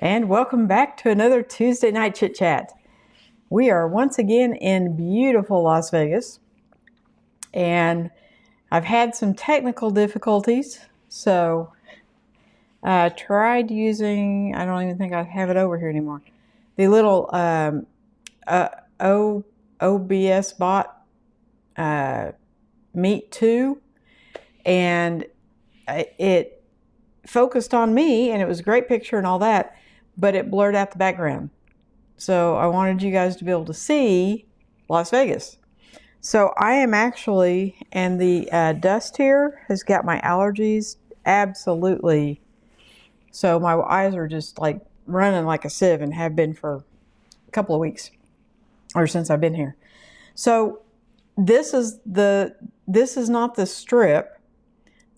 And welcome back to another Tuesday night chit chat. We are once again in beautiful Las Vegas, and I've had some technical difficulties, so I tried using, I don't even think I have it over here anymore, the little OBS bot Meet 2, and it focused on me, and it was a great picture and all that, but it blurred out the background. So I wanted you guys to be able to see Las Vegas. So I am actually, and the dust here has got my allergies absolutely. So my eyes are just like running like a sieve and have been for a couple of weeks or since I've been here. So this is not the Strip.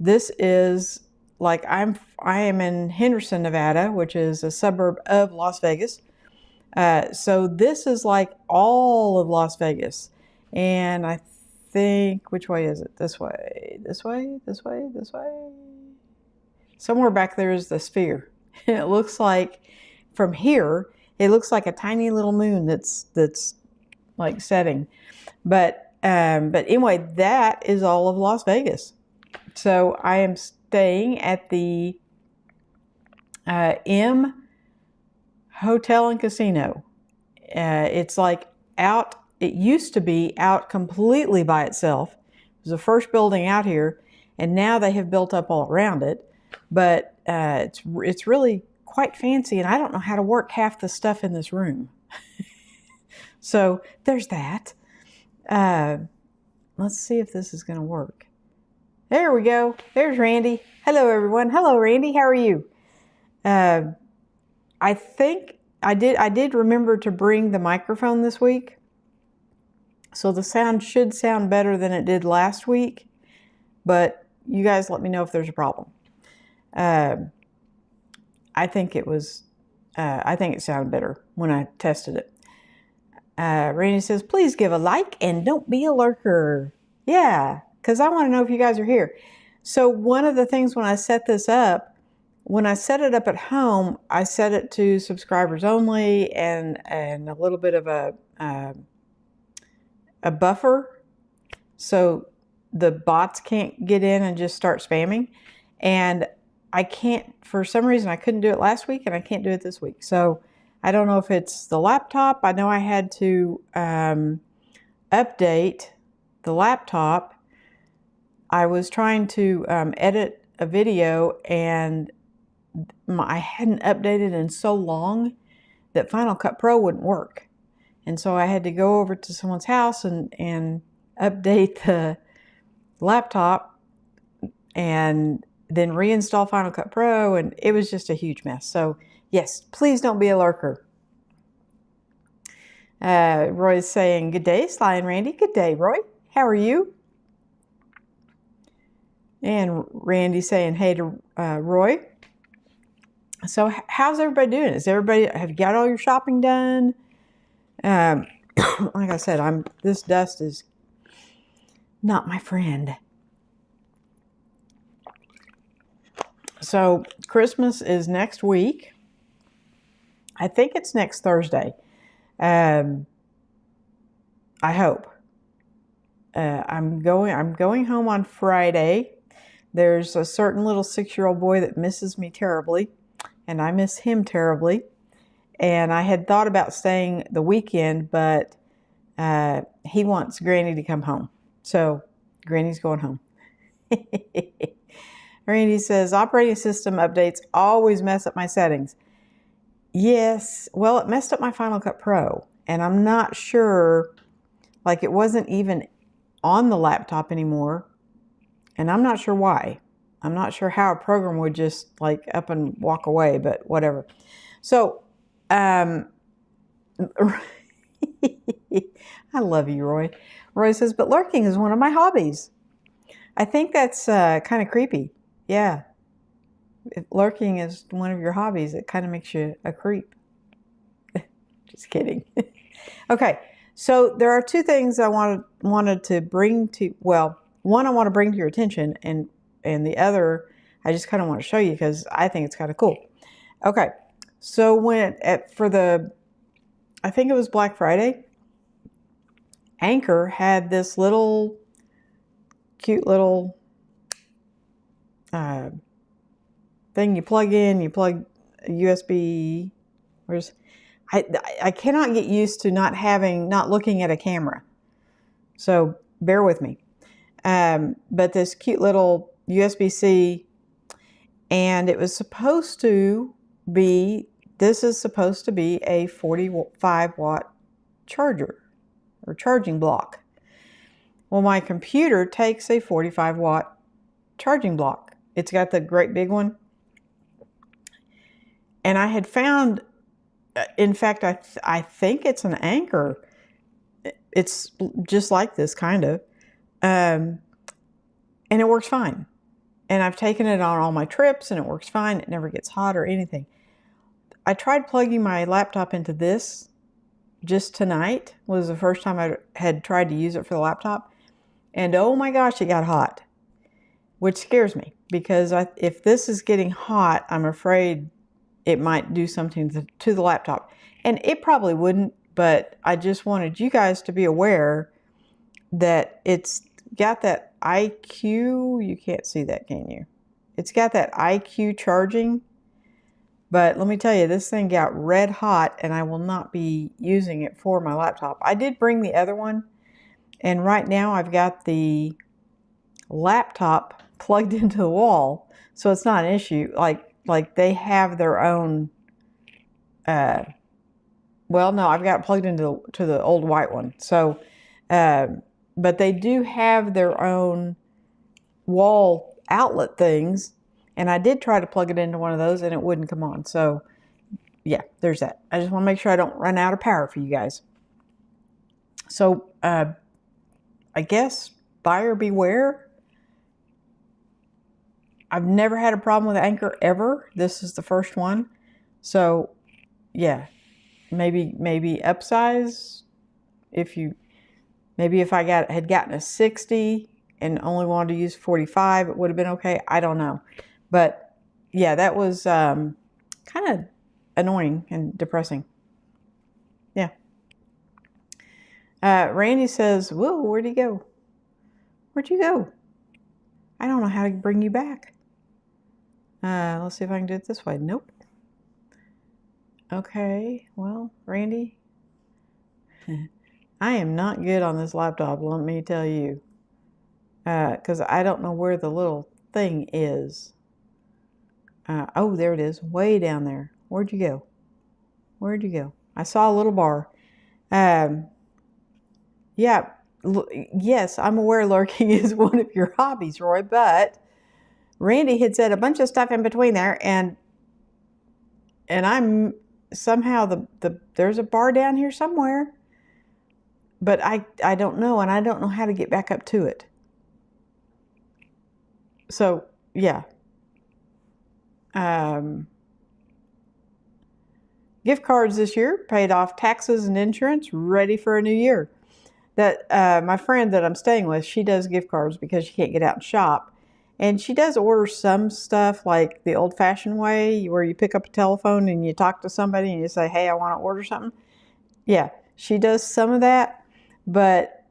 This is like I am in Henderson, Nevada, which is a suburb of Las Vegas. So this is like all of Las Vegas. And I think, which way is it? This way, this way, this way, this way. Somewhere back there is the Sphere. It looks like, from here, it looks like a tiny little moon that's like setting. But anyway, that is all of Las Vegas. So I am staying at the M Hotel and Casino. It's like out, it used to be out completely by itself. It was the first building out here, and now they have built up all around it. But it's really quite fancy, and I don't know how to work half the stuff in this room. So there's that. Let's see if this is going to work. There we go. There's Randy. Hello, everyone. Hello, Randy. How are you? I think I did remember to bring the microphone this week. So the sound should sound better than it did last week. But you guys let me know if there's a problem. I think it sounded better when I tested it. Randy says, please give a like and don't be a lurker. Yeah, because I want to know if you guys are here. So one of the things when I set this up, when I set it up at home, I set it to subscribers only and a little bit of a buffer, so the bots can't get in and just start spamming. And I can't, for some reason, I couldn't do it last week, and I can't do it this week. So I don't know if it's the laptop. I know I had to update the laptop. I was trying to edit a video, and I hadn't updated in so long that Final Cut Pro wouldn't work. And so I had to go over to someone's house and update the laptop and then reinstall Final Cut Pro, and it was just a huge mess. So yes, please don't be a lurker. Roy's saying, good day, Sly and Randy. Good day, Roy. How are you? And Randy saying, hey to Roy. So how's everybody doing? Have you got all your shopping done? Like I said, this dust is not my friend. So Christmas is next week. I think it's next Thursday. I hope. I'm going home on Friday. There's a certain little 6-year-old boy that misses me terribly, and I miss him terribly. And I had thought about staying the weekend, but he wants Granny to come home. So Granny's going home. Randy says, operating system updates always mess up my settings. Yes, well, it messed up my Final Cut Pro, and I'm not sure, like it wasn't even on the laptop anymore, and I'm not sure why. I'm not sure how a program would just like up and walk away, but whatever. So, I love you, Roy. Roy says, but lurking is one of my hobbies. I think that's kind of creepy. Yeah. If lurking is one of your hobbies, it kind of makes you a creep. Just kidding. Okay, so there are two things I wanted to bring to, well, one I want to bring to your attention, and the other I just kind of want to show you because I think it's kind of cool. Okay, So I think it was Black Friday, Anchor had this little cute little thing you plug in. You plug a USB. I cannot get used to not looking at a camera. So bear with me. But this cute little USB-C, and it was supposed to be, this is supposed to be a 45 watt charger or charging block. Well, my computer takes a 45 watt charging block. It's got the great big one. And I had found, in fact, I think it's an Anchor. It's just like this, kind of. And it works fine. And I've taken it on all my trips, and it works fine. It never gets hot or anything. I tried plugging my laptop into this just tonight. Was the first time I had tried to use it for the laptop. And oh my gosh, it got hot. Which scares me, because if this is getting hot, I'm afraid it might do something to the laptop. And it probably wouldn't, but I just wanted you guys to be aware that it's got that IQ. You can't see that, can you? It's got that IQ charging. But let me tell you, this thing got red hot, and I will not be using it for my laptop. I did bring the other one, and right now I've got the laptop plugged into the wall, so it's not an issue. Like they have their own. Well, no, I've got it plugged into the old white one. So, but they do have their own wall outlet things, and I did try to plug it into one of those, and it wouldn't come on. So, yeah, there's that. I just want to make sure I don't run out of power for you guys. So, I guess buyer beware. I've never had a problem with Anchor ever. This is the first one. So, yeah, maybe upsize. If I had gotten a 60 and only wanted to use 45, it would have been okay. I don't know. But yeah, that was kind of annoying and depressing. Yeah. Randy says, whoa, where'd he go? Where'd you go? I don't know how to bring you back. Let's see if I can do it this way. Nope. Okay, well, Randy, I am not good on this laptop, let me tell you. Because I don't know where the little thing is. Oh, there it is, way down there. Where'd you go? Where'd you go? I saw a little bar. Yeah, yes, I'm aware lurking is one of your hobbies, Roy, but Randy had said a bunch of stuff in between there, and I'm somehow there's a bar down here somewhere, but I don't know, and I don't know how to get back up to it. So yeah, gift cards this year, paid off taxes and insurance, ready for a new year. That my friend that I'm staying with, she does gift cards because she can't get out and shop. And she does order some stuff like the old-fashioned way, where you pick up a telephone and you talk to somebody and you say, hey, I want to order something. Yeah, she does some of that, but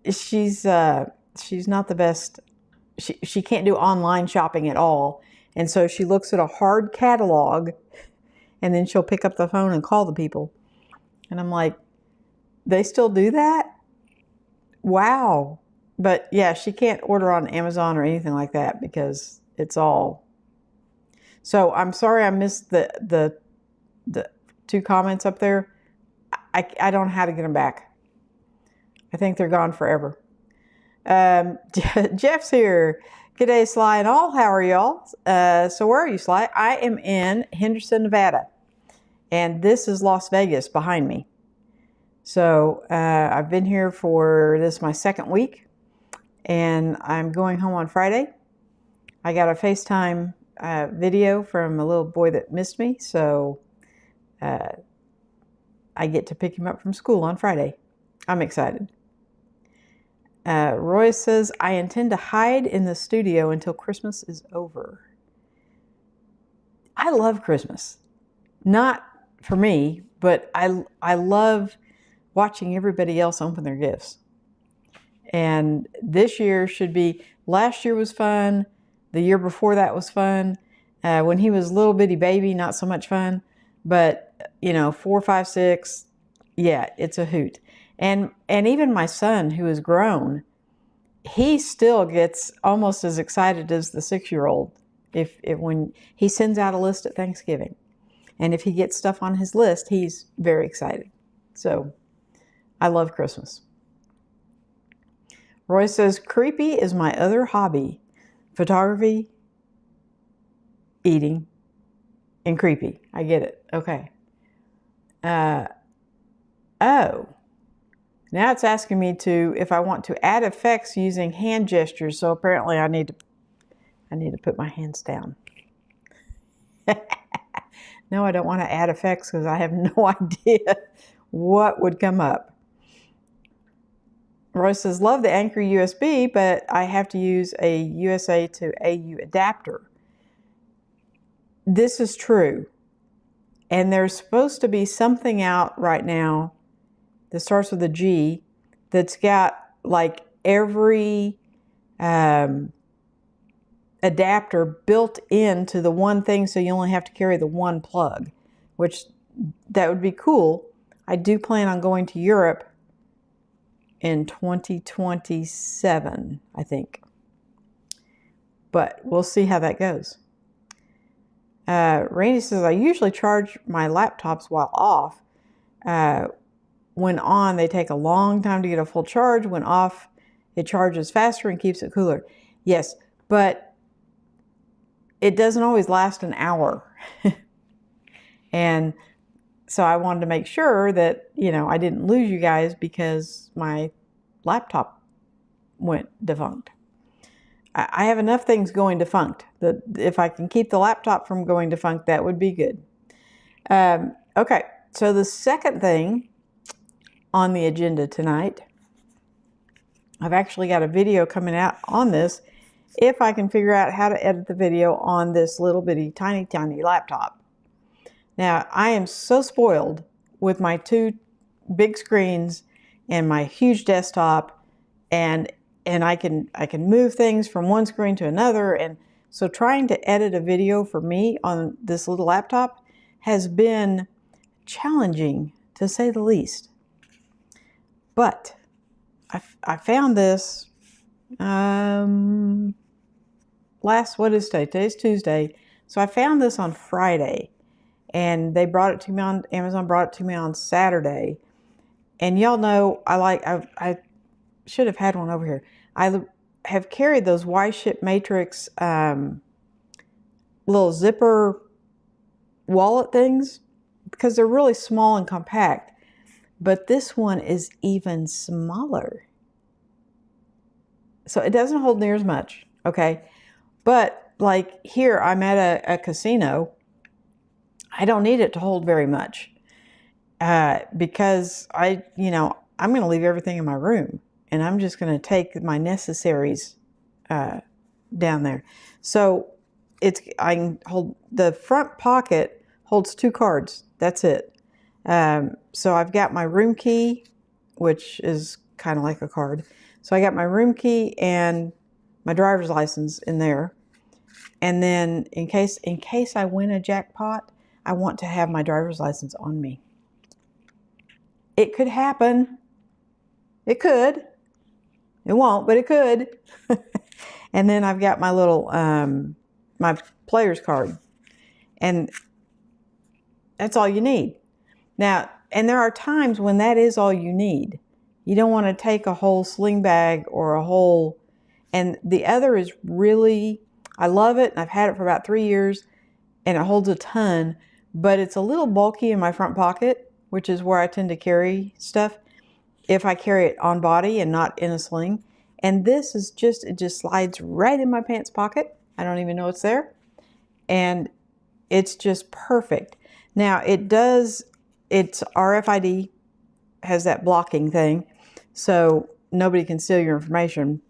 she's not the best. She can't do online shopping at all. And so she looks at a hard catalog, and then she'll pick up the phone and call the people. And I'm like, they still do that? Wow. But yeah, she can't order on Amazon or anything like that because it's all. So I'm sorry I missed the 2 comments up there. I don't know how to get them back. I think they're gone forever. Jeff's here. G'day, Sly and all. How are y'all? So where are you, Sly? I am in Henderson, Nevada. And this is Las Vegas behind me. So I've been here for my 2nd week. And I'm going home on Friday. I got a FaceTime video from a little boy that missed me, so I get to pick him up from school on Friday. I'm excited. Roy says, I intend to hide in the studio until Christmas is over. I love Christmas. Not for me, but I love watching everybody else open their gifts. And this year should be, last year was fun. The year before that was fun. When he was a little bitty baby, not so much fun. But, you know, 4, 5, 6, yeah, it's a hoot. And even my son, who is grown, he still gets almost as excited as the 6-year-old if when he sends out a list at Thanksgiving. And if he gets stuff on his list, he's very excited. So I love Christmas. Roy says, creepy is my other hobby. Photography, eating, and creepy. I get it. Okay. Oh. Now it's asking me if I want to add effects using hand gestures. So apparently I need to put my hands down. No, I don't want to add effects because I have no idea what would come up. Royce says, love the Anchor USB, but I have to use a USA to AU adapter. This is true. And there's supposed to be something out right now that starts with a G that's got like every adapter built into the one thing, so you only have to carry the one plug, which that would be cool. I do plan on going to Europe in 2027, I think. But we'll see how that goes. Randy says, I usually charge my laptops while off. When on, they take a long time to get a full charge. When off, it charges faster and keeps it cooler. Yes, but it doesn't always last an hour. And so I wanted to make sure that, you know, I didn't lose you guys because my laptop went defunct. I have enough things going defunct that if I can keep the laptop from going defunct, that would be good. Okay, so the second thing on the agenda tonight, I've actually got a video coming out on this if I can figure out how to edit the video on this little bitty tiny laptop. Now, I am so spoiled with my 2 big screens and my huge desktop, and I can move things from one screen to another, and so trying to edit a video for me on this little laptop has been challenging, to say the least. But I found this what is today? Today's Tuesday. So I found this on Friday, and they brought it to me on Amazon. Brought it to me on Saturday, and y'all know I should have had one over here. I have carried those Y-Ship Matrix little zipper wallet things because they're really small and compact. But this one is even smaller. So it doesn't hold near as much, okay? But like here, I'm at a casino. I don't need it to hold very much because I'm going to leave everything in my room, and I'm just going to take my necessaries down there. So I can hold, the front pocket holds 2 cards. That's it. So I've got my room key, which is kind of like a card. So I got my room key and my driver's license in there. And then in case I win a jackpot, I want to have my driver's license on me. It could happen. It could. It won't, but it could. And then I've got my little, my player's card. And that's all you need. Now, and there are times when that is all you need. You don't want to take a whole sling bag or a whole, and the other is really, I love it, and I've had it for about 3 years, and it holds a ton, but it's a little bulky in my front pocket, which is where I tend to carry stuff if I carry it on body and not in a sling. And this is it just slides right in my pants pocket. I don't even know it's there. And it's just perfect. Now it's RFID, has that blocking thing, so nobody can steal your information.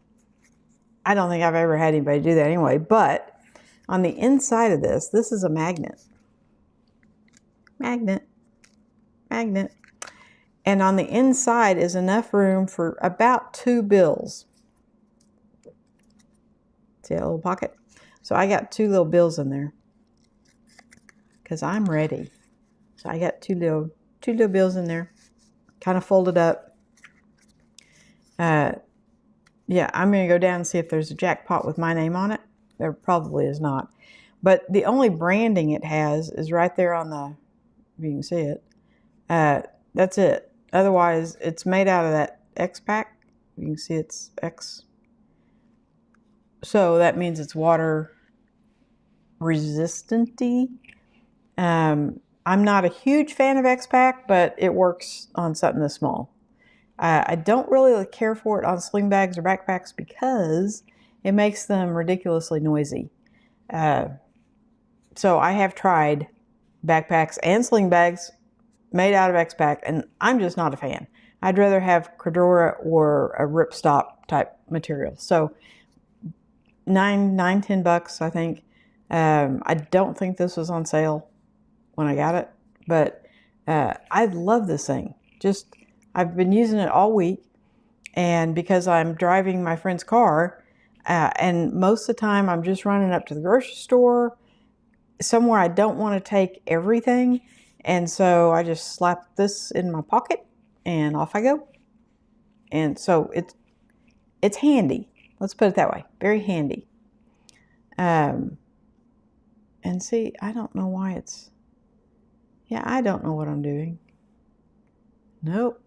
I don't think I've ever had anybody do that anyway, but on the inside of this is a magnet. magnet, magnet. And on the inside is enough room for about 2 bills. See that little pocket? So I got 2 little bills in there because I'm ready. So I got two little bills in there, kind of folded up. Yeah, I'm going to go down and see if there's a jackpot with my name on it. There probably is not. But the only branding it has is right there on the, if you can see it. That's it. Otherwise, it's made out of that X pack. You can see it's X. So that means it's water resistant-y. I'm not a huge fan of X pack, but it works on something this small. I don't really care for it on sling bags or backpacks because it makes them ridiculously noisy. So I have tried backpacks and sling bags made out of X-Pack, and I'm just not a fan. I'd rather have Cordura or a ripstop type material. So $10, I think. I don't think this was on sale when I got it, but I love this thing. I've been using it all week, and because I'm driving my friend's car, and most of the time I'm just running up to the grocery store, somewhere I don't want to take everything, and so I just slap this in my pocket and off I go. And so it's handy. Let's put it that way. Very handy. And see, I don't know why I don't know what I'm doing. Nope.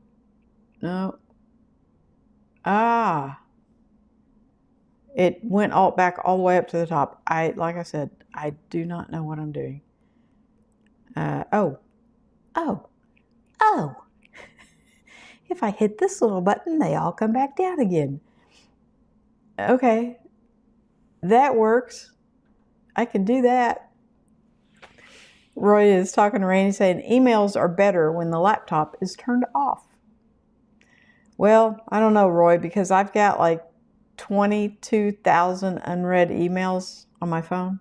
No. It went back all the way up to the top. Like I said, I do not know what I'm doing. Oh. If I hit this little button, they all come back down again. Okay. That works. I can do that. Roy is talking to Randy saying emails are better when the laptop is turned off. Well, I don't know, Roy, because I've got like 22,000 unread emails on my phone.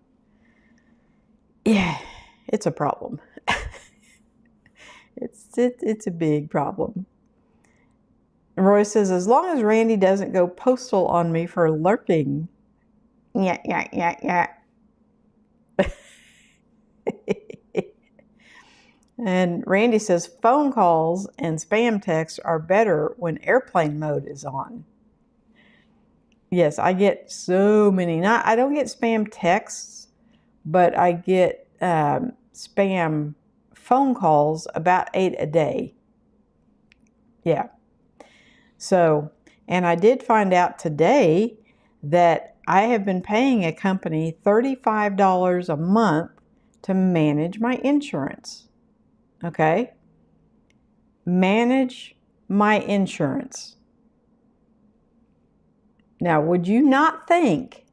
Yeah, it's a problem. It's a big problem. Roy says, as long as Randy doesn't go postal on me for lurking. Yeah. And Randy says, phone calls and spam texts are better when airplane mode is on. Yes, I get so many. I don't get spam texts, but I get spam phone calls, about 8 a day. Yeah. So, and I did find out today that I have been paying a company $35 a month to manage my insurance. Okay? Manage my insurance. Now, would you not think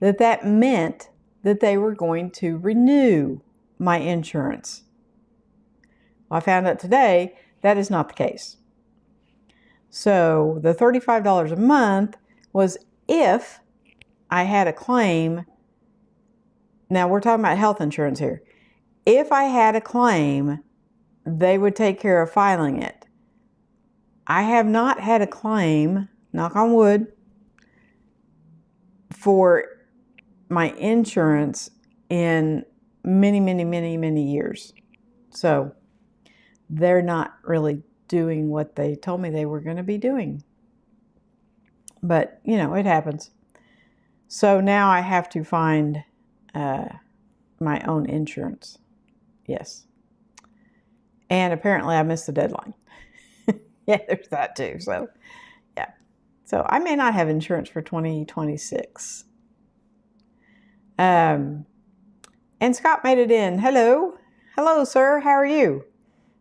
that meant that they were going to renew my insurance? Well, I found out today that is not the case. So the $35 a month was if I had a claim. Now we're talking about health insurance here. If I had a claim, they would take care of filing it. I have not had a claim, knock on wood, for my insurance in many years. So they're not really doing what they told me they were going to be doing. But, it happens. So now I have to find my own insurance. Yes. And apparently I missed the deadline. Yeah, there's that too. So, yeah. So I may not have insurance for 2026. And Scott made it in. Hello. Hello, sir. How are you?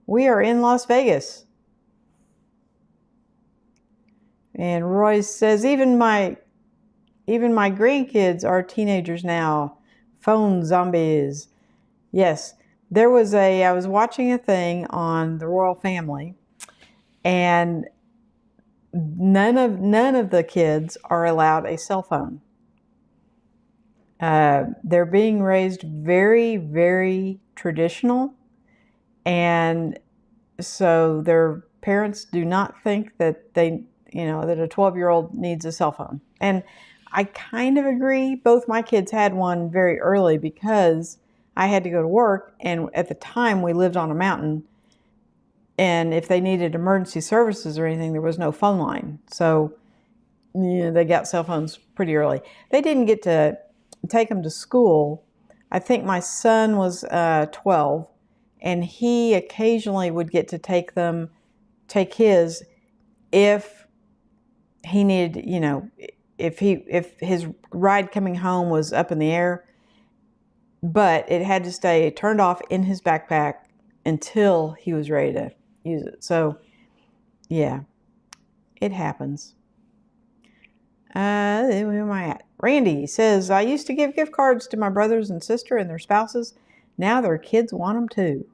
We are in Las Vegas. And Roy says, even my grandkids are teenagers now. Phone zombies. Yes. I was watching a thing on the royal family, and none of the kids are allowed a cell phone. They're being raised very, very traditional, And so their parents do not think that that a 12-year-old needs a cell phone. And I kind of agree. Both my kids had one very early because I had to go to work, and at the time we lived on a mountain, and if they needed emergency services or anything, there was no phone line. So they got cell phones pretty early. They didn't get to take them to school. I think my son was 12, and he occasionally would get to take his if he needed, if his ride coming home was up in the air, but it had to stay turned off in his backpack until he was ready to use it. So, yeah, it happens. Where am I at? Randy says, I used to give gift cards to my brothers and sister and their spouses. Now their kids want them too.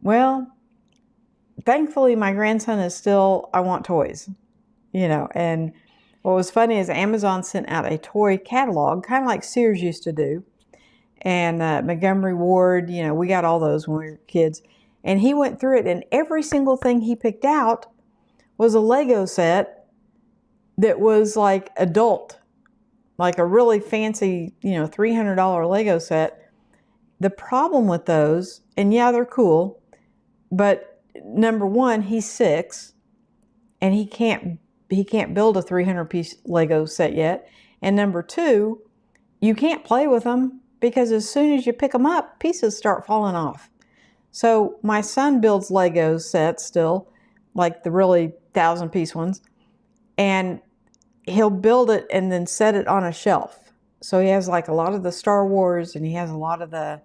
Well, thankfully my grandson is still, I want toys, and what was funny is Amazon sent out a toy catalog, kind of like Sears used to do. And Montgomery Ward, we got all those when we were kids. And he went through it, and every single thing he picked out was a Lego set that was like adult, like a really fancy, $300 Lego set. The problem with those, and yeah, they're cool, but number one, he's 6, and he can't build a 300-piece Lego set yet. And number 2, you can't play with them because as soon as you pick them up, pieces start falling off. So my son builds Lego sets still, like the really 1,000-piece ones, and he'll build it and then set it on a shelf. So he has like a lot of the Star Wars, and he has a lot of the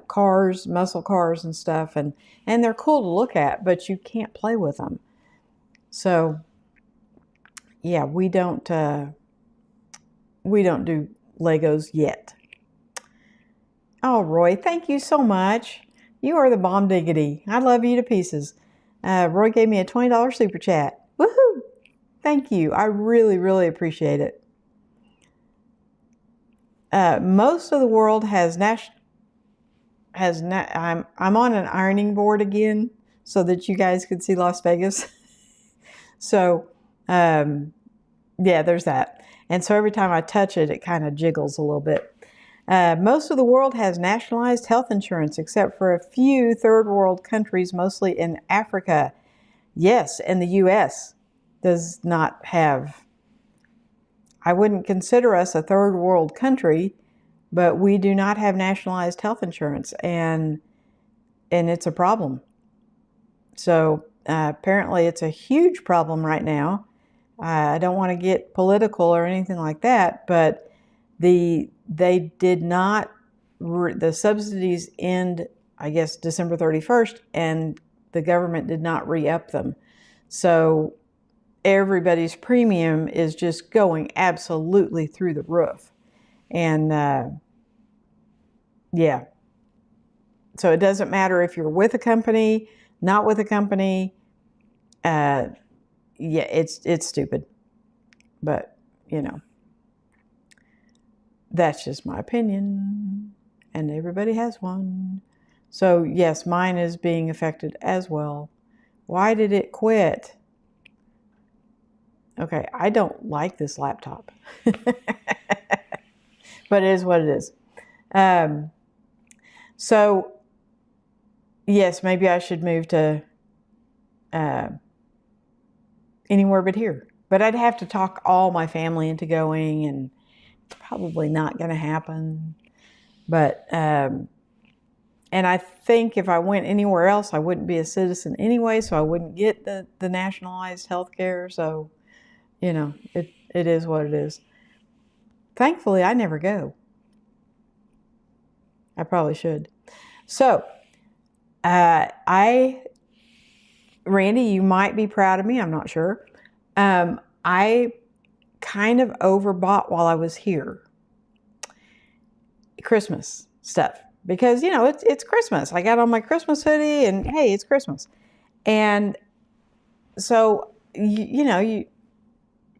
cars, muscle cars and stuff, and they're cool to look at, but you can't play with them. So yeah, we don't do Legos yet. Oh, Roy, thank you so much. You are the bomb diggity. I love you to pieces. Roy gave me a $20 super chat. Woohoo! Thank you. I really, really appreciate it. Most of the world I'm on an ironing board again so that you guys could see Las Vegas. So, yeah, there's that. And so every time I touch it, it kind of jiggles a little bit. Most of the world has nationalized health insurance, except for a few third world countries, mostly in Africa. Yes, and the U.S. does not have. I wouldn't consider us a third world country, but we do not have nationalized health insurance, and it's a problem. So apparently it's a huge problem right now. I don't want to get political or anything like that, but the subsidies end, I guess, December 31st, and the government did not re-up them. So everybody's premium is just going absolutely through the roof. And yeah, so it doesn't matter if you're with a company, not with a company. Yeah, it's stupid, but that's just my opinion, and everybody has one. So yes, mine is being affected as well. Why did it quit? Okay, I don't like this laptop, but it is what it is. So yes, maybe I should move to anywhere but here. But I'd have to talk all my family into going, and it's probably not going to happen. But, and I think if I went anywhere else, I wouldn't be a citizen anyway, so I wouldn't get the nationalized health care. So, it is what it is. Thankfully, I never go. I probably should. So, Randy, you might be proud of me. I'm not sure. I kind of overbought while I was here. Christmas stuff. Because, it's Christmas. I got on my Christmas hoodie and, hey, it's Christmas. And so,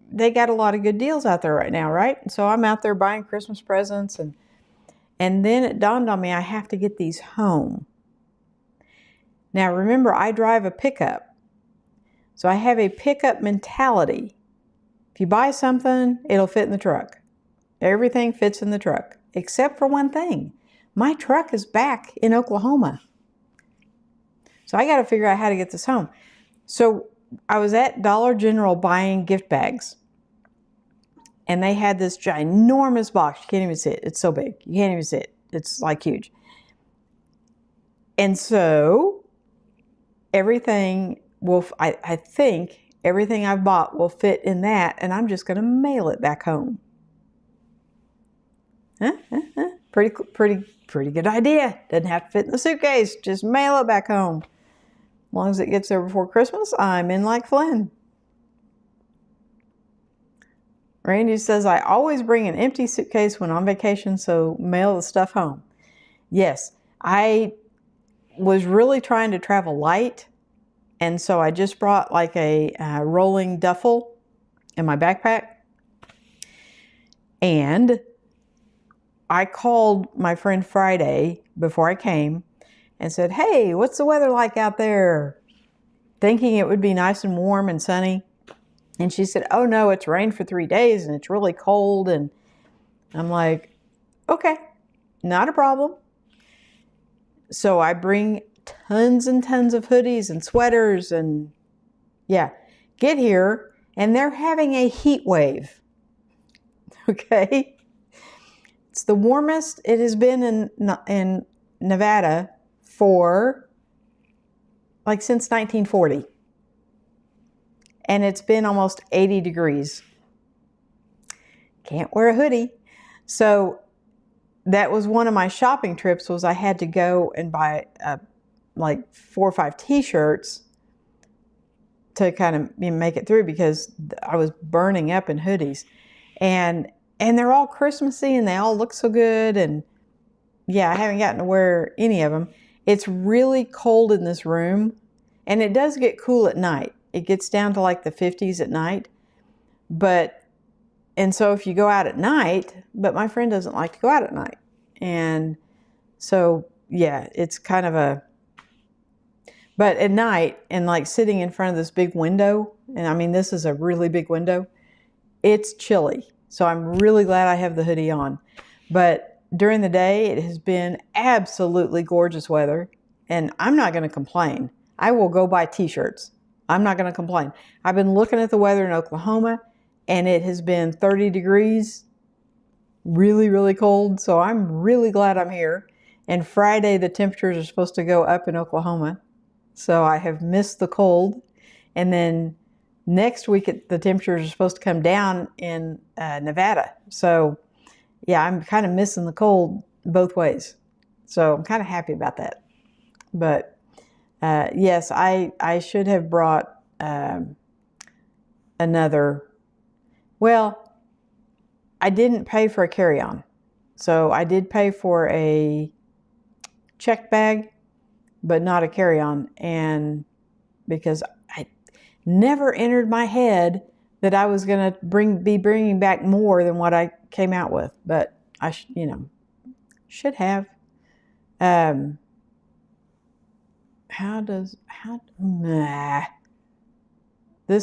they got a lot of good deals out there right now, right? So I'm out there buying Christmas presents. And then it dawned on me, I have to get these home. Now remember, I drive a pickup. So I have a pickup mentality. If you buy something, it'll fit in the truck. Everything fits in the truck, except for one thing. My truck is back in Oklahoma. So I got to figure out how to get this home. So I was at Dollar General buying gift bags. And they had this ginormous box. You can't even see it. It's so big. You can't even see it. It's like huge. And so everything will, I think everything I've bought will fit in that. And I'm just going to mail it back home. Pretty good idea. Doesn't have to fit in the suitcase. Just mail it back home. As long as it gets there before Christmas, I'm in like Flynn. Randy says, I always bring an empty suitcase when on vacation, so mail the stuff home. Yes, I was really trying to travel light, and so I just brought like a rolling duffel in my backpack. And I called my friend Friday before I came and said, hey, what's the weather like out there? Thinking it would be nice and warm and sunny. And she said, oh no, it's rained for 3 days and it's really cold. And I'm like, okay, not a problem. So I bring tons and tons of hoodies and sweaters and yeah, get here and they're having a heat wave. Okay. It's the warmest it has been in Nevada for like since 1940. And it's been almost 80 degrees. Can't wear a hoodie. So that was one of my shopping trips was I had to go and buy like 4 or 5 t-shirts to kind of make it through because I was burning up in hoodies. And they're all Christmassy and they all look so good. And yeah, I haven't gotten to wear any of them. It's really cold in this room and it does get cool at night. It gets down to like the 50s at night. And so if you go out at night, but my friend doesn't like to go out at night. And so, yeah, it's kind of but at night and like sitting in front of this big window, and I mean, this is a really big window, it's chilly. So I'm really glad I have the hoodie on. But during the day, it has been absolutely gorgeous weather and I'm not going to complain. I will go buy t-shirts. I'm not going to complain. I've been looking at the weather in Oklahoma and it has been 30 degrees, really, really cold. So I'm really glad I'm here. And Friday, the temperatures are supposed to go up in Oklahoma. So I have missed the cold. And then next week, the temperatures are supposed to come down in Nevada. So yeah, I'm kind of missing the cold both ways. So I'm kind of happy about that. But yes, I should have brought another. Well, I didn't pay for a carry-on. So I did pay for a checked bag, but not a carry-on. And because I never entered my head that I was going to be bringing back more than what I came out with. But I, should have. This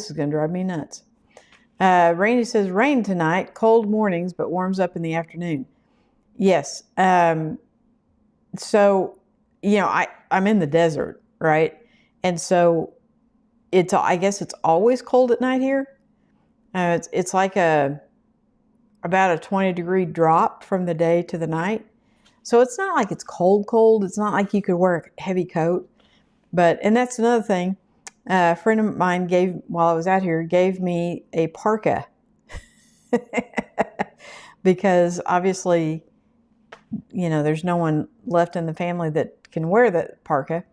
is going to drive me nuts. Randy says, rain tonight, cold mornings, but warms up in the afternoon. Yes. So, I'm in the desert, right? And so I guess it's always cold at night here. It's like about a 20-degree drop from the day to the night. So it's not like it's cold. It's not like you could wear a heavy coat. And that's another thing. A friend of mine while I was out here, gave me a parka. Because obviously, there's no one left in the family that can wear that parka.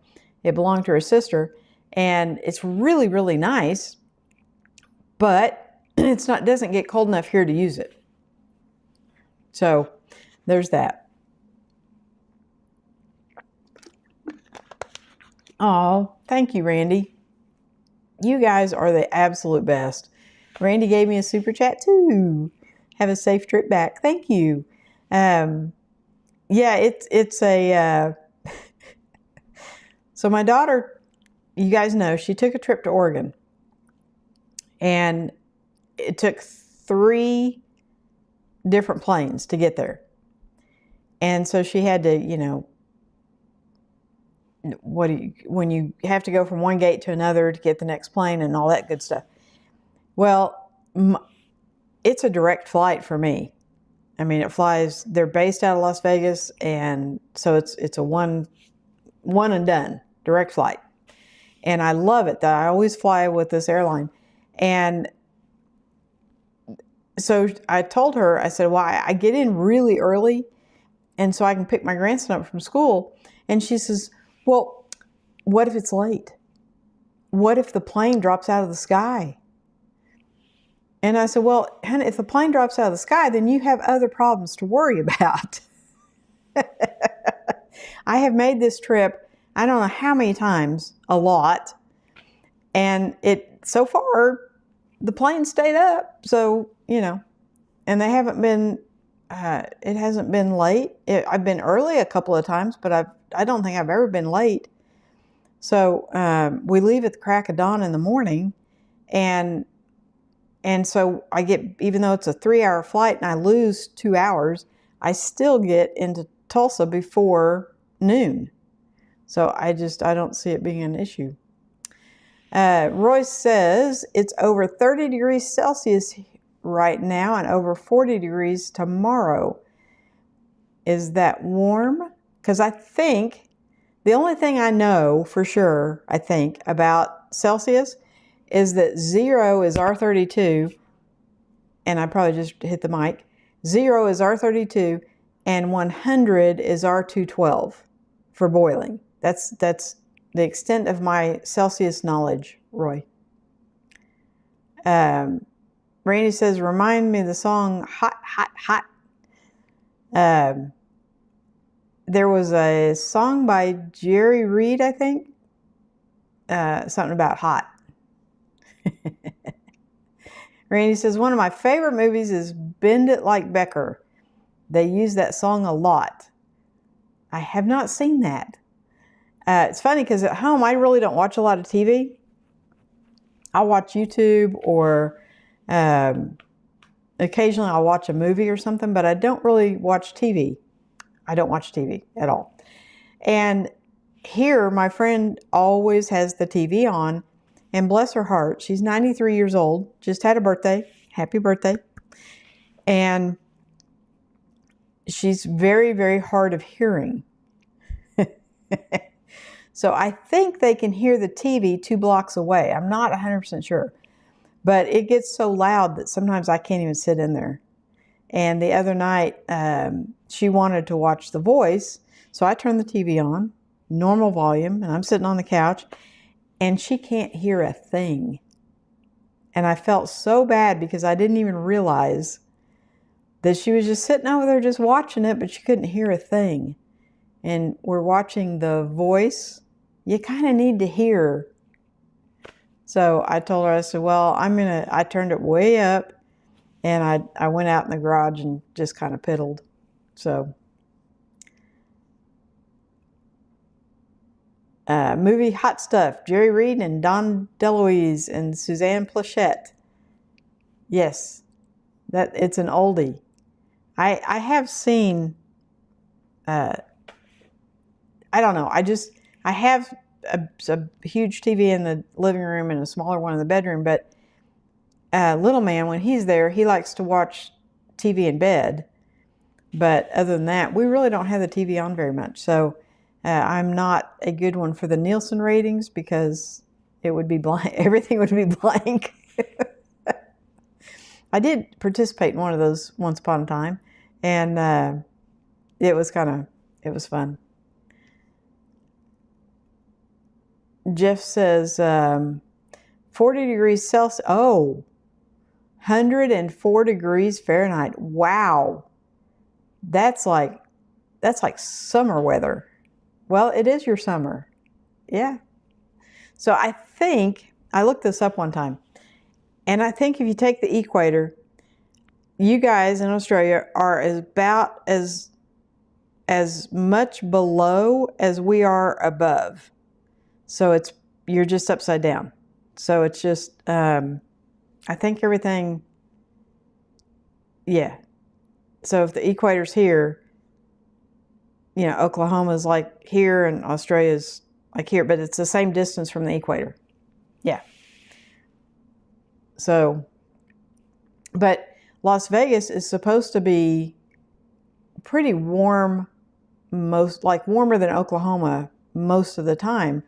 It belonged to her sister. And it's really, really nice. But doesn't get cold enough here to use it. So there's that. Oh, thank you, Randy. You guys are the absolute best. Randy gave me a super chat too. Have a safe trip back. Thank you. Yeah, it's a. So my daughter, you guys know, she took a trip to Oregon. And it took 3 different planes to get there. And so she had to, you know, when you have to go from one gate to another to get the next plane and all that good stuff. Well, it's a direct flight for me. I mean, they're based out of Las Vegas, and so it's a one and done direct flight. And I love it that I always fly with this airline. And so I told her, I said, well, I get in really early, and so I can pick my grandson up from school. And she says, well, what if it's late? What if the plane drops out of the sky? And I said, well, honey, if the plane drops out of the sky, then you have other problems to worry about. I have made this trip, I don't know how many times, a lot. And so far, the plane stayed up. So, you know, and they haven't been, it hasn't been late. I've been early a couple of times, but I don't think I've ever been late. So we leave at the crack of dawn in the morning. And so I get, even though it's a 3-hour flight and I lose 2 hours, I still get into Tulsa before noon. So I don't see it being an issue. Royce says it's over 30 degrees Celsius right now and over 40 degrees tomorrow. Is that warm? Because I think the only thing I know for sure, I think, about Celsius is that 0 is R32, and I probably just hit the mic. 0 is R32, and 100 is R212 for boiling. That's the extent of my Celsius knowledge, Roy. Randy says, remind me of the song Hot, Hot, Hot. There was a song by Jerry Reed, I think. Something about hot. Randy says, one of my favorite movies is Bend It Like Becker. They use that song a lot. I have not seen that. It's funny because at home, I really don't watch a lot of TV. I'll watch YouTube or occasionally I'll watch a movie or something, but I don't really watch TV. I don't watch TV at all. And here, my friend always has the TV on, and bless her heart, she's 93 years old, just had a birthday. Happy birthday. And she's very, very hard of hearing. So I think they can hear the TV 2 blocks away. I'm not 100% sure. But it gets so loud that sometimes I can't even sit in there. And the other night, she wanted to watch The Voice. So I turned the TV on, normal volume, and I'm sitting on the couch. And she can't hear a thing. And I felt so bad because I didn't even realize that she was just sitting over there just watching it, but she couldn't hear a thing. And we're watching The Voice. You kind of need to hear. So I told her, I said, well, I turned it way up, and I went out in the garage and just kind of piddled. So, movie Hot Stuff, Jerry Reed and Don DeLuise and Suzanne Plachette. Yes, it's an oldie. I have seen, I don't know, I have a huge TV in the living room and a smaller one in the bedroom, but little man, when he's there, he likes to watch TV in bed. But other than that, we really don't have the TV on very much. So I'm not a good one for the Nielsen ratings because it would be blank. Everything would be blank. I did participate in one of those once upon a time, and it was fun. Jeff says 40 degrees Celsius. Oh, 104 degrees Fahrenheit. Wow. That's like summer weather. Well, it is your summer. Yeah. So I think, I looked this up one time, and I think if you take the equator, you guys in Australia are about as much below as we are above. So you're just upside down. So it's just, I think everything, yeah. So if the equator's here, Oklahoma's like here and Australia's like here, but it's the same distance from the equator. Yeah. So, but Las Vegas is supposed to be pretty warm, warmer than Oklahoma most of the time.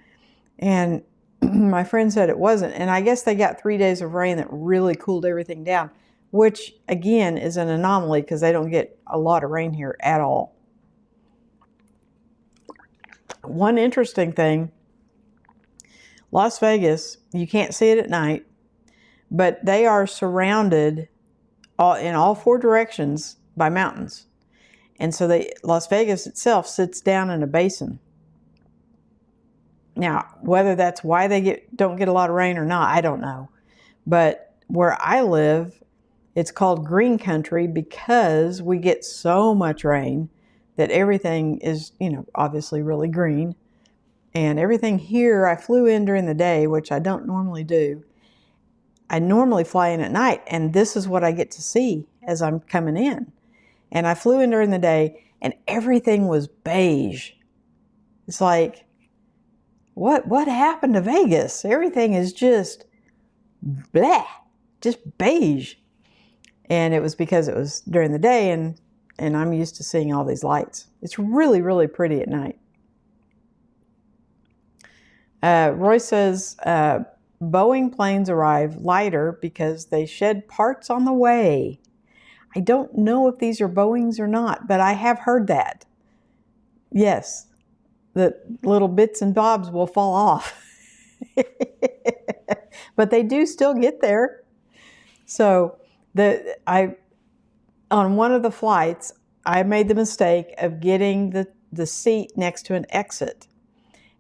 And my friend said it wasn't. And I guess they got 3 days of rain that really cooled everything down, which again is an anomaly because they don't get a lot of rain here at all. One interesting thing, Las Vegas, you can't see it at night, but they are surrounded in all 4 directions by mountains. And so Las Vegas itself sits down in a basin. Now, whether that's why they don't get a lot of rain or not, I don't know. But where I live, it's called green country because we get so much rain that everything is, obviously really green. And everything here, I flew in during the day, which I don't normally do. I normally fly in at night, and this is what I get to see as I'm coming in. And I flew in during the day, and everything was beige. It's like, what happened to Vegas? Everything is just bleh, just beige. And it was because it was during the day, and I'm used to seeing all these lights. It's really, really pretty at night. Roy says, Boeing planes arrive lighter because they shed parts on the way. I don't know if these are Boeings or not, but I have heard that. Yes, the little bits and bobs will fall off. But they do still get there. So on one of the flights, I made the mistake of getting the seat next to an exit.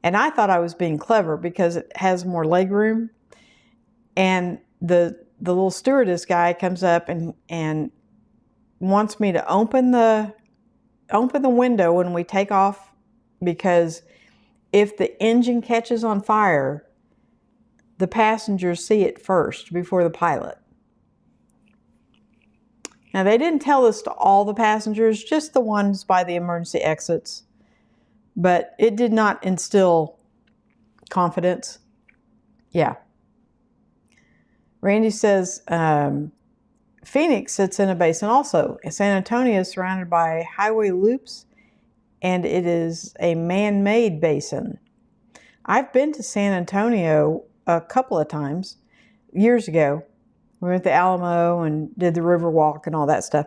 And I thought I was being clever because it has more leg room. And the little stewardess guy comes up and wants me to open the window when we take off, because if the engine catches on fire, the passengers see it first before the pilot. Now, they didn't tell this to all the passengers, just the ones by the emergency exits, but it did not instill confidence. Yeah. Randy says, Phoenix sits in a basin also. San Antonio is surrounded by highway loops, and it is a man-made basin. I've been to San Antonio a couple of times years ago. We went to Alamo and did the river walk and all that stuff.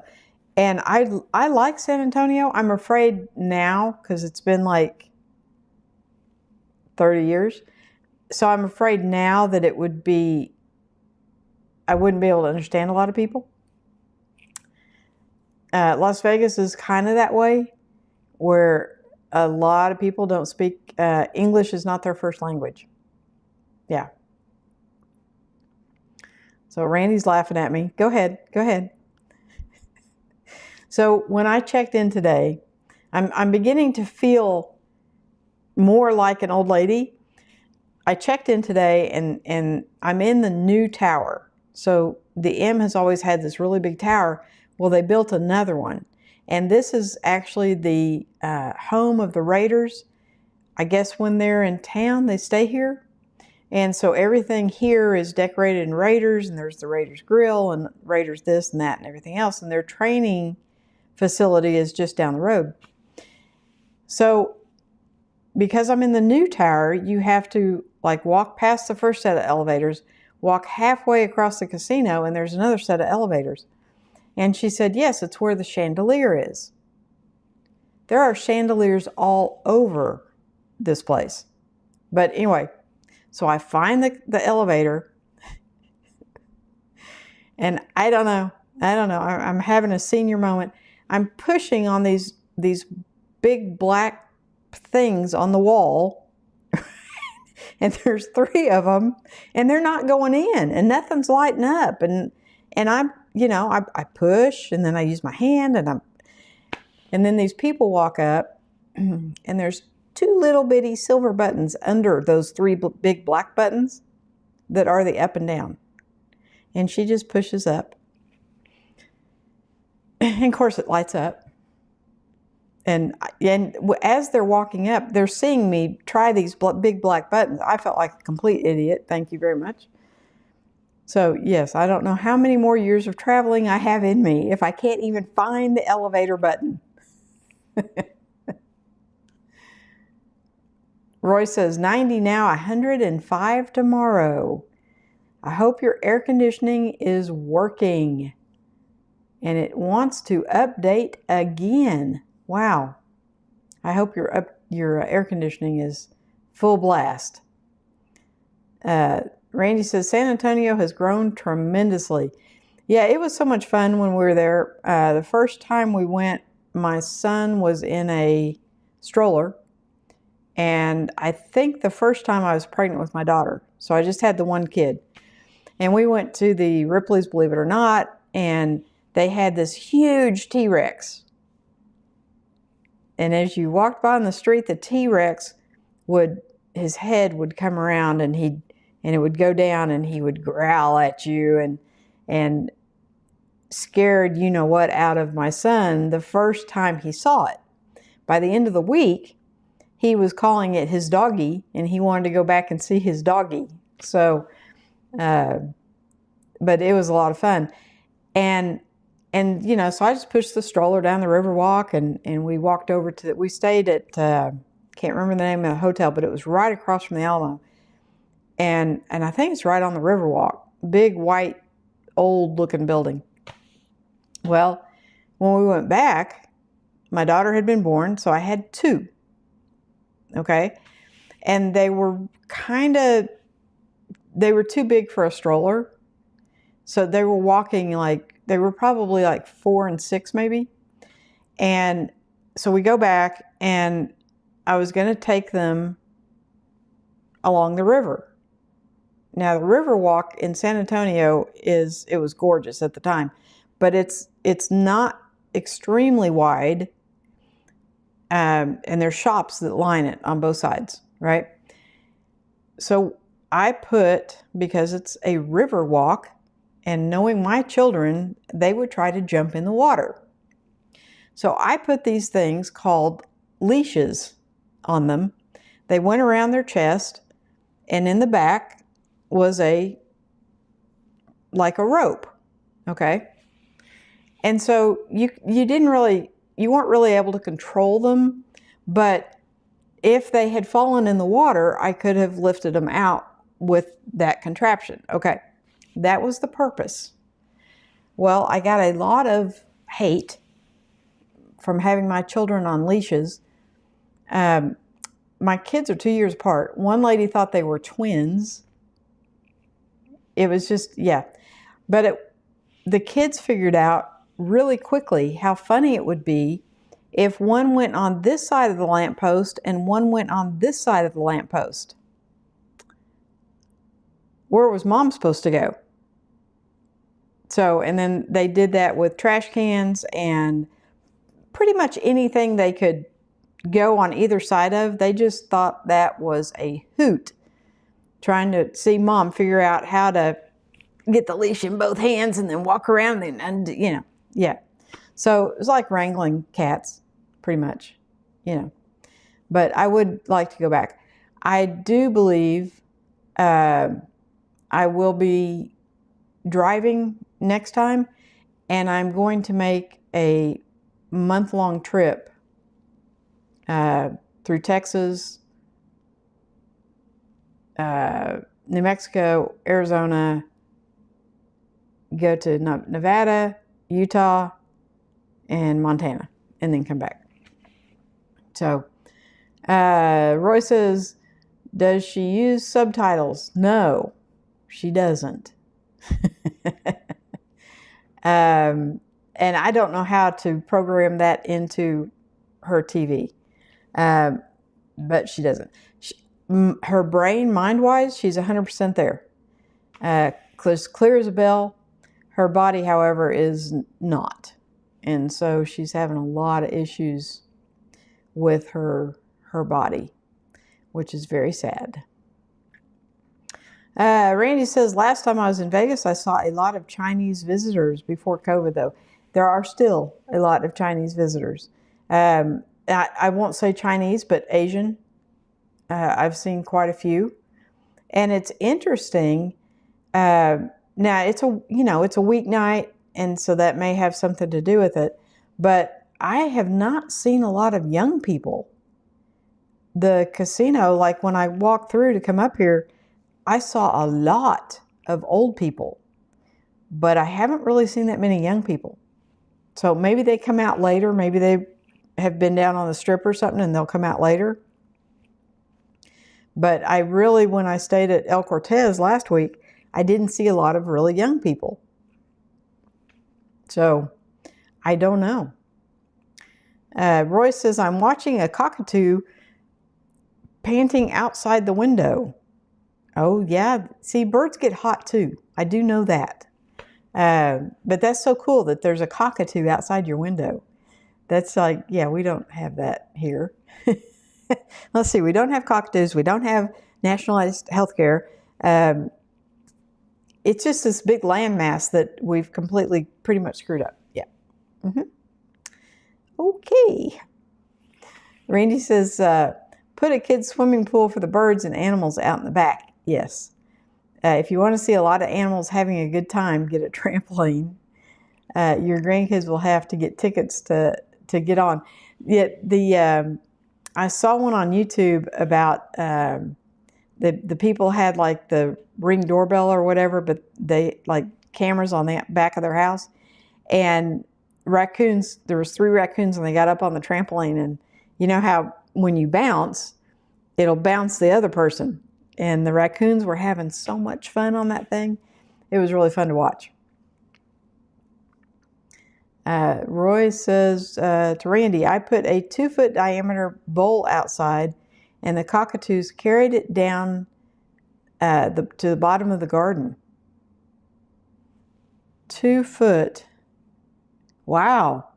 And I like San Antonio. I'm afraid now, because it's been like 30 years. So I'm afraid now that I wouldn't be able to understand a lot of people. Las Vegas is kind of that way, where a lot of people don't speak, English is not their first language. Yeah. So Randy's laughing at me. Go ahead. So when I checked in today, I'm beginning to feel more like an old lady. I checked in today and I'm in the new tower. So the M has always had this really big tower. Well, they built another one. And this is actually the home of the Raiders. I guess when they're in town, they stay here. And so everything here is decorated in Raiders, and there's the Raiders Grill and Raiders this and that and everything else. And their training facility is just down the road. So because I'm in the new tower, you have to walk past the first set of elevators, walk halfway across the casino, and there's another set of elevators. And she said, yes, it's where the chandelier is. There are chandeliers all over this place. But anyway, so I find the elevator, and I don't know. I'm having a senior moment. I'm pushing on these big black things on the wall, and there's 3 of them, and they're not going in, and nothing's lighting up, and I'm, I push, and then I use my hand, and then these people walk up, and there's two little bitty silver buttons under those three big black buttons that are the up and down. And she just pushes up. And of course it lights up. And as they're walking up, they're seeing me try these big black buttons. I felt like a complete idiot. Thank you very much. So yes, I don't know how many more years of traveling I have in me if I can't even find the elevator button. Roy says, 90 now, 105 tomorrow. I hope your air conditioning is working. And it wants to update again. Wow. I hope your air conditioning is full blast. Randy says, San Antonio has grown tremendously. Yeah, it was so much fun when we were there. The first time we went, my son was in a stroller. And I think the first time I was pregnant with my daughter. So I just had the one kid. And we went to the Ripley's, believe it or not, and they had this huge T-Rex. And as you walked by on the street, the T-Rex his head would come around and it would go down and he would growl at you and scared you know what out of my son the first time he saw it. By the end of the week, he was calling it his doggy and he wanted to go back and see his doggy. So, but it was a lot of fun. And you know, so I just pushed the stroller down the Riverwalk and we walked over we stayed at, can't remember the name of the hotel, but it was right across from the Alamo. And I think it's right on the Riverwalk, big white, old looking building. Well, when we went back, my daughter had been born, so I had two. Okay. And they were too big for a stroller. So they were walking they were probably like 4 and 6 maybe. And so we go back and I was going to take them along the river. Now the Riverwalk in San Antonio it was gorgeous at the time, but it's not extremely wide. And there's shops that line it on both sides, right? So I because it's a river walk, and knowing my children, they would try to jump in the water. So I put these things called leashes on them. They went around their chest, and in the back was like a rope, okay? And so you weren't really able to control them, but if they had fallen in the water, I could have lifted them out with that contraption. Okay, that was the purpose. Well, I got a lot of hate from having my children on leashes. My kids are 2 years apart. One lady thought they were twins. It was just, yeah. But the kids figured out really quickly how funny it would be if one went on this side of the lamppost and one went on this side of the lamppost. Where was mom supposed to go? So, and then they did that with trash cans and pretty much anything they could go on either side of. They just thought that was a hoot, trying to see mom figure out how to get the leash in both hands and then walk around and you know, yeah. So it was like wrangling cats, pretty much, you know. But I would like to go back. I do believe I will be driving next time, and I'm going to make a month-long trip through Texas, New Mexico, Arizona, go to Nevada, Utah, and Montana, and then come back. So, Roy says, does she use subtitles? No, she doesn't. And I don't know how to program that into her TV, but she doesn't. Her brain, mind-wise, she's 100% there. Clear as a bell. Her body, however, is not. And so she's having a lot of issues with her her body, which is very sad. Randy says, last time I was in Vegas, I saw a lot of Chinese visitors before COVID, though. There are still a lot of Chinese visitors. I won't say Chinese, but Asian. I've seen quite a few. And it's interesting. Now, it's a weeknight, and so that may have something to do with it. But I have not seen a lot of young people. The casino, like when I walked through to come up here, I saw a lot of old people, but I haven't really seen that many young people. So maybe they come out later. Maybe they have been down on the strip or something and they'll come out later. But I really, when I stayed at El Cortez last week, I didn't see a lot of really young people. So I don't know. Roy says, I'm watching a cockatoo panting outside the window. Oh, yeah. See, birds get hot too. I do know that. But that's so cool that there's a cockatoo outside your window. That's like, yeah, we don't have that here. Let's see. We don't have cockatoos. We don't have nationalized health care. It's just this big landmass that we've completely pretty much screwed up. Yeah. Okay. Randy says, put a kid's swimming pool for the birds and animals out in the back. Yes. If you want to see a lot of animals having a good time, get a trampoline. Your grandkids will have to get tickets to get on. Yet I saw one on YouTube about the people had like the Ring doorbell or whatever, but they like cameras on the back of their house, and raccoons. There was 3 raccoons, and they got up on the trampoline, and you know how when you bounce, it'll bounce the other person. And the raccoons were having so much fun on that thing. It was really fun to watch. Roy says to Randy, I put a 2-foot diameter bowl outside, and the cockatoos carried it down to the bottom of the garden. 2 foot. Wow.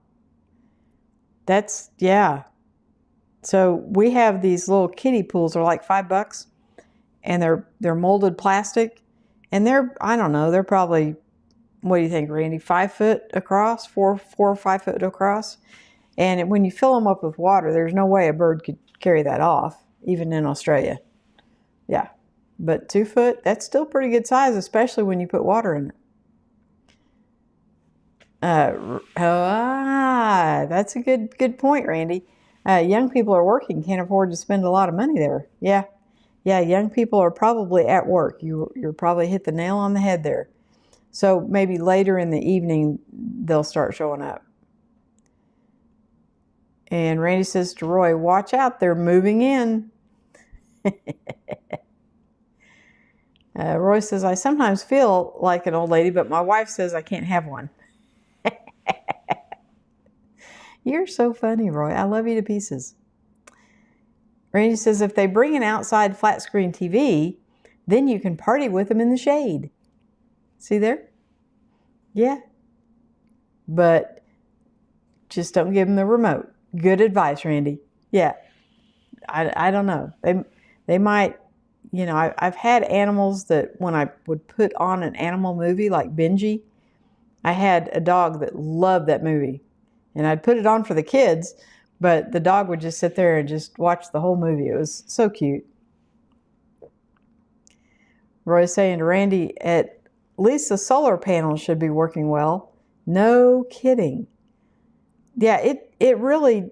That's, yeah. So we have these little kiddie pools. They're like $5. And they're molded plastic, and I don't know, they're probably, what do you think, Randy, 5 foot across, 4 or 5 foot across. And when you fill them up with water, there's no way a bird could carry that off, even in Australia. Yeah, but 2 foot, that's still pretty good size, especially when you put water in it. That's a good point, Randy. Young people are working, can't afford to spend a lot of money there. Yeah, young people are probably at work. You're probably hit the nail on the head there. So maybe later in the evening, they'll start showing up. And Randy says to Roy, watch out, they're moving in. Roy says, I sometimes feel like an old lady, but my wife says I can't have one. You're so funny, Roy. I love you to pieces. Randy says, if they bring an outside flat screen TV, then you can party with them in the shade. See there? Yeah. But just don't give them the remote. Good advice, Randy. Yeah. I don't know. They might, I've had animals that when I would put on an animal movie like Benji, I had a dog that loved that movie. And I'd put it on for the kids, but the dog would just sit there and just watch the whole movie. It was so cute. Roy's saying to Randy, at least the solar panels should be working well. No kidding. Yeah, it really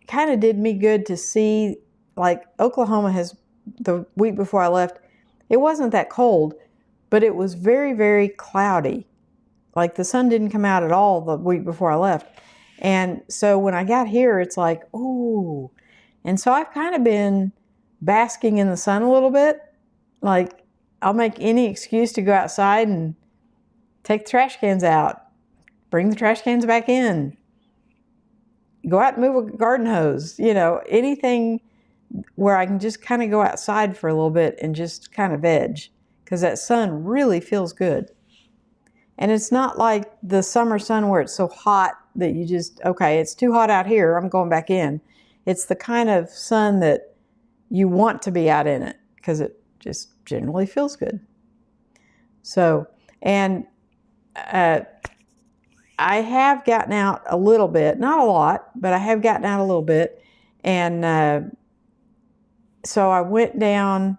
kind of did me good to see, like Oklahoma has, the week before I left, it wasn't that cold, but it was very, very cloudy. Like the sun didn't come out at all the week before I left. And so when I got here, it's like, ooh. And so I've kind of been basking in the sun a little bit. Like I'll make any excuse to go outside and take the trash cans out, bring the trash cans back in, go out and move a garden hose, anything where I can just kind of go outside for a little bit and just kind of veg, because that sun really feels good. And it's not like the summer sun where it's so hot that you just, okay, it's too hot out here, I'm going back in. It's the kind of sun that you want to be out in it because it just generally feels good. So, and I have gotten out a little bit, not a lot, but I have gotten out a little bit. And so I went down.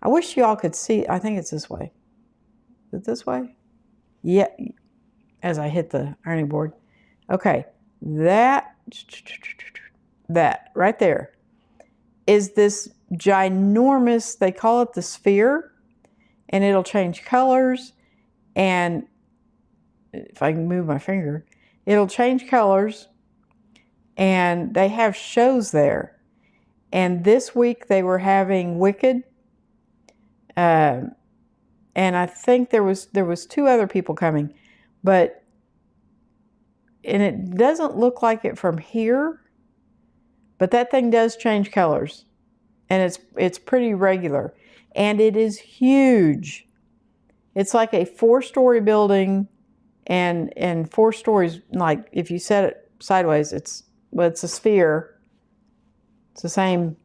I wish you all could see. I think it's this way. Is it this way? Yeah, as I hit the ironing board. Okay, that right there is this ginormous, they call it the sphere, and it'll change colors. And if I can move my finger, it'll change colors. And they have shows there. And this week they were having Wicked. And I think there was 2 other people coming. And it doesn't look like it from here, but that thing does change colors. And it's pretty regular. And it is huge. It's like a 4-story building, and 4 stories, like if you set it sideways, it's a sphere. It's the same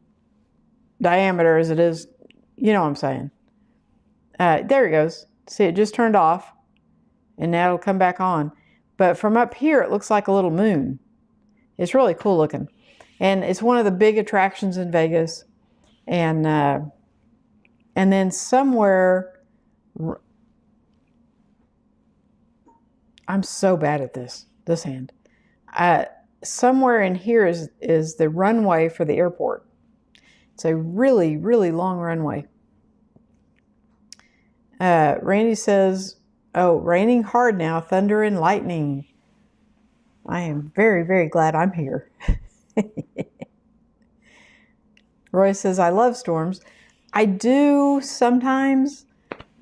diameter as it is, you know what I'm saying. There it goes. See, it just turned off, and now it'll come back on. But from up here, it looks like a little moon. It's really cool looking. And it's one of the big attractions in Vegas. And then somewhere, I'm so bad at this hand. Somewhere in here is the runway for the airport. It's a really, really long runway. Randy says, oh, raining hard now, thunder and lightning. I am very, very glad I'm here. Roy says, I love storms. I do sometimes.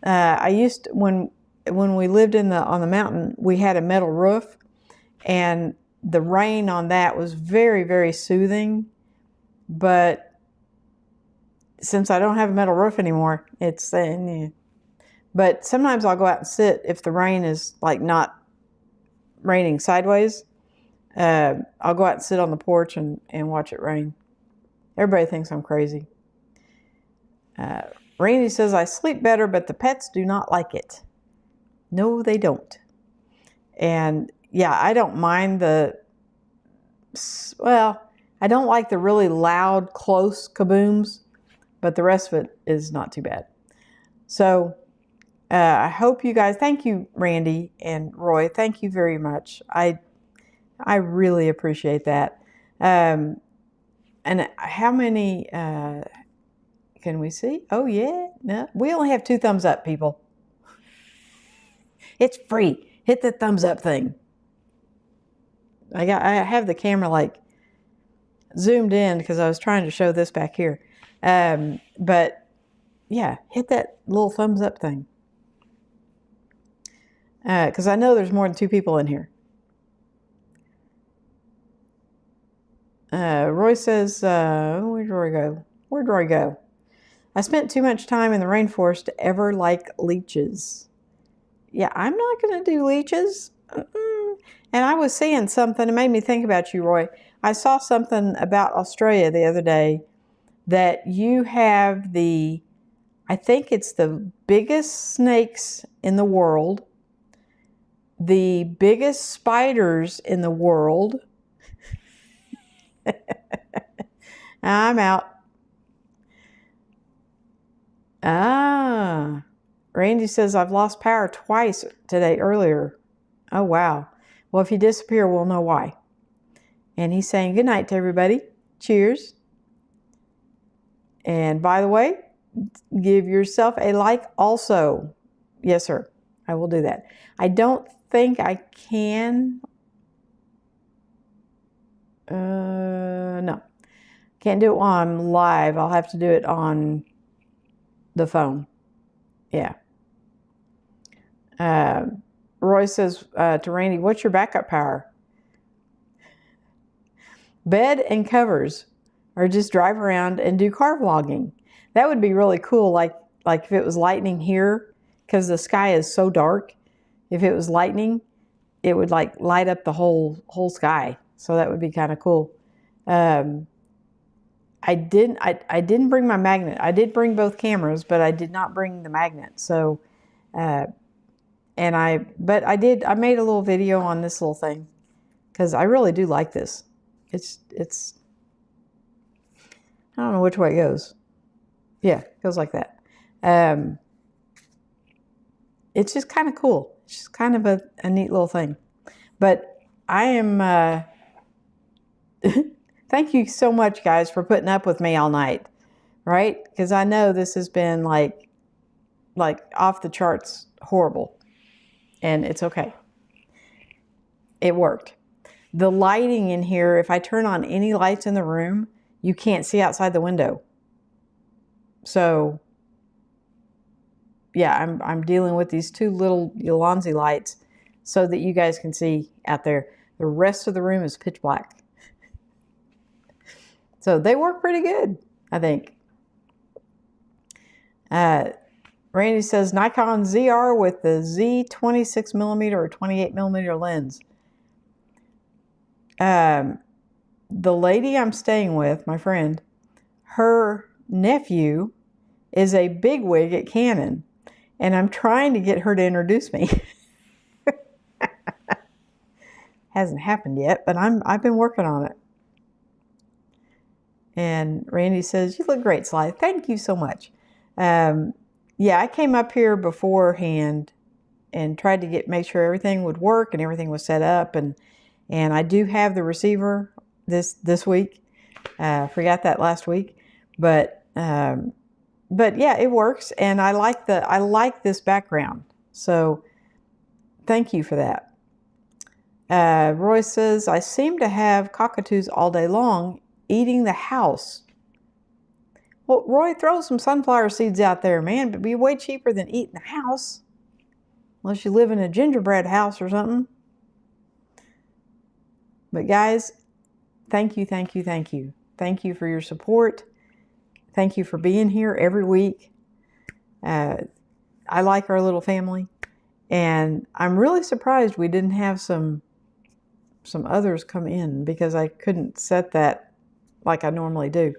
I used to, when we lived on the mountain, we had a metal roof, and the rain on that was very, very soothing. But since I don't have a metal roof anymore, it's but sometimes I'll go out and sit if the rain is like not raining sideways. I'll go out and sit on the porch and watch it rain. Everybody thinks I'm crazy. Randy says, I sleep better, but the pets do not like it. No, they don't. And yeah, I don't mind I don't like the really loud, close kabooms, but the rest of it is not too bad. So I hope you guys, thank you, Randy and Roy. Thank you very much. I really appreciate that. And how many can we see? Oh, yeah. No, we only have 2 thumbs up, people. It's free. Hit the thumbs up thing. I have the camera like zoomed in because I was trying to show this back here. But yeah, hit that little thumbs up thing. Because I know there's more than 2 people in here. Roy says, where'd Roy go? Where'd Roy go? I spent too much time in the rainforest to ever like leeches. Yeah, I'm not going to do leeches. And I was seeing something, it made me think about you, Roy. I saw something about Australia the other day that you have I think it's the biggest snakes in the world, the biggest spiders in the world. I'm out. Randy says, I've lost power twice today earlier. Oh, wow. Well, if you disappear, we'll know why. And he's saying good night to everybody. Cheers. And by the way, give yourself a like also. Yes, sir. I will do that. I don't think I can. No. Can't do it while I'm live. I'll have to do it on the phone. Yeah. Roy says to Randy, what's your backup power? Bed and covers, or just drive around and do car vlogging. That would be really cool, like if it was lightning here, because the sky is so dark. If it was lightning, it would like light up the whole sky. So that would be kind of cool. I didn't bring my magnet. I did bring both cameras, but I did not bring the magnet. So, but I made a little video on this little thing because I really do like this. It's, I don't know which way it goes. Yeah, it goes like that. It's just kind of cool. It's just kind of a neat little thing. But I am, thank you so much, guys, for putting up with me all night, right? Because I know this has been like off the charts horrible, and it's okay. It worked. The lighting in here, if I turn on any lights in the room, you can't see outside the window. So, yeah, I'm dealing with these two little Ulanzi lights so that you guys can see out there. The rest of the room is pitch black. So they work pretty good, I think. Randy says Nikon ZR with the Z 26mm or 28mm lens. The lady I'm staying with, my friend, her nephew is a bigwig at Canon, and I'm trying to get her to introduce me. Hasn't happened yet, but I've been working on it. And Randy says, "You look great, Sly." Thank you so much. Yeah, I came up here beforehand and tried to make sure everything would work and everything was set up, and I do have the receiver this week. Forgot that last week, but yeah, it works, and I like this background. So thank you for that. Roy says, "I seem to have cockatoos all day long eating the house." Well, Roy, throw some sunflower seeds out there, man. It'd be way cheaper than eating the house. Unless you live in a gingerbread house or something. But guys, thank you, thank you, thank you. Thank you for your support. Thank you for being here every week. I like our little family. And I'm really surprised we didn't have some others come in because I couldn't set that like I normally do.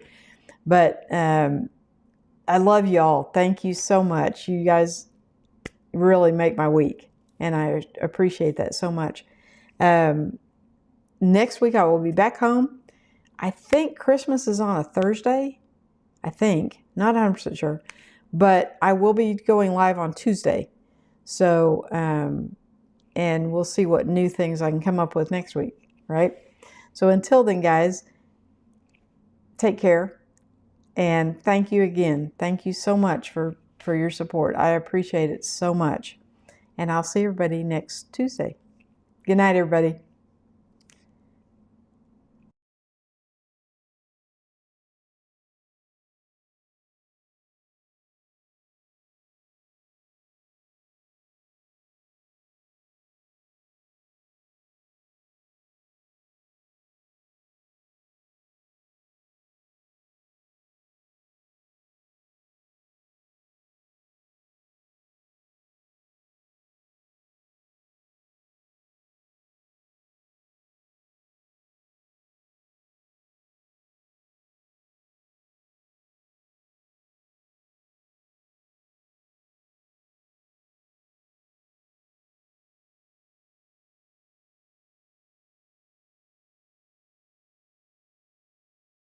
But I love y'all. Thank you so much. You guys really make my week, and I appreciate that so much. Next week I will be back home. I think Christmas is on a Thursday. I think. Not 100% sure. But I will be going live on Tuesday. So, and we'll see what new things I can come up with next week, right? So until then, guys, take care. And thank you again. Thank you so much for your support. I appreciate it so much. And I'll see everybody next Tuesday. Good night, everybody.